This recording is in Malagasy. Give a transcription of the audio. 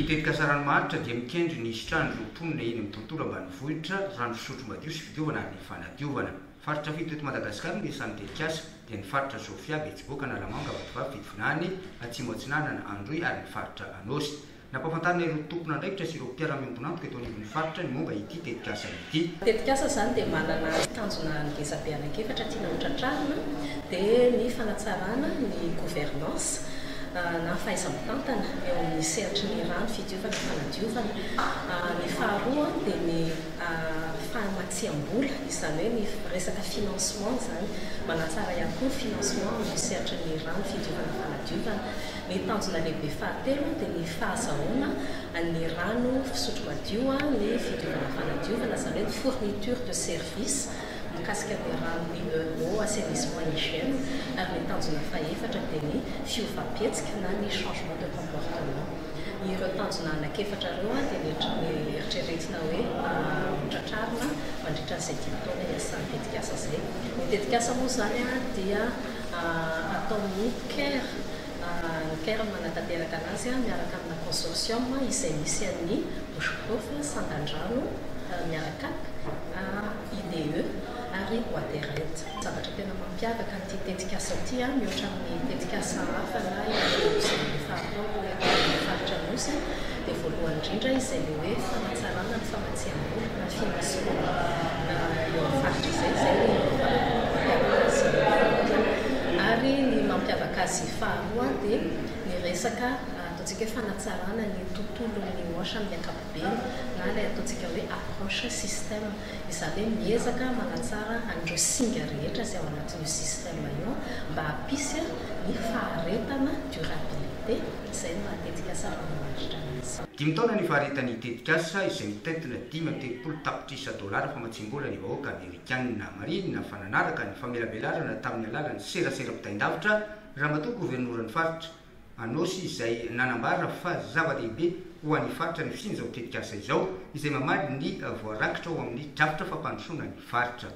Ny tetikasa ranomanitra dia mikendry ny sitrandro ponina eny amin'ny tontolo ambanivohitra rano fisotro madio sy fidiovana ary ny fanadiovana. Faritra fito eto Madagasikara no resahan'ny tetikasa dia ny faritra Sofia, Betsiboka, Analamanga, Vatovavy, Fitonany, Atsimo Atsinanana, Androy ary ny faritra Anosy. Nampahafantarina ireo tompona andraikitra sy ireo mpiara-miombonantoka eto anivon'ny faritra ny momba ity tetikasa ity. Tetikasa zany dia manana tanjona ngezabe anankiefatra tiana hotratrarina dia ny fanatsarana ny gouvernance na fahaiza-mitantana eo amin'ny sehatry ny rano fidiovana fanadiovana. Ny faharoa dia ny fahamatsiam-bola, izany hoe ny resaka financement zany manatsara ihany koa financement amin'ny sehatry ny rano fidiovana fanadiovana. Ny tanjona lehibe fahatelo dia ny fahazahoana ny rano fisotro madio ny fidiovana fanadiovana, izany hoe fourniture de service mikasika ny rano eau, assainissement, hygiène. Ary ny tanjona fahaefatra dia ny fiovam-pihetsika na ny changement de comportement. Ireo tanjona anankiefatra ireo dia ny eritreretina hoe hotratrarina mandritra izay 10 taona iasan'ny tetikasa izay. Ny tetikasa moa zany dia ataon'ny CAIR. Ny CAIR manatanteraka anazy miaraka amina consortium izay misy an'ny Bouche-Coff, Sandandrano, miaraka IDE ary Waterred. Zavatra tena mampiavaka an'ity tetikasa ity mihoatra amin'ny tetikasa hafa na izay fahatao ny faritra Anosy dia voalohany indrindra izay le hoe fanatsarana ny famatsiam-bola na financement eo amin'ny faritra izay ary ny mampiavaka azy faharoa dia ny resaka ataontsika hoe fanatsarana ny tontolon'ny ohatra amin'ny ankapobeny na ilay ataontsika hoe approche système, izany hoe miezaka manatsara an'ireo singa rehetra izay ao anatin'io système io mba hampisy ny faharetana durabilité izay no matetikasa ranomanitra azy. 5 taona ny faharetan'ny tetikasa izay mitentina $10,000 famatsim-bola ny vahoaka Amerikanina. Marina fa nanaraka ny famelabelarana tamin'ny alalan'ny serasera-pitandavitra ramatoa governoran'ny faritra Anosy izay nanambara fa zava-dehibe ho an'ny faritra ny fisian'izao tetikasa izao izay mamaly ny voarakitra ao amin'ny drafitra fampandrosoana ny faritra.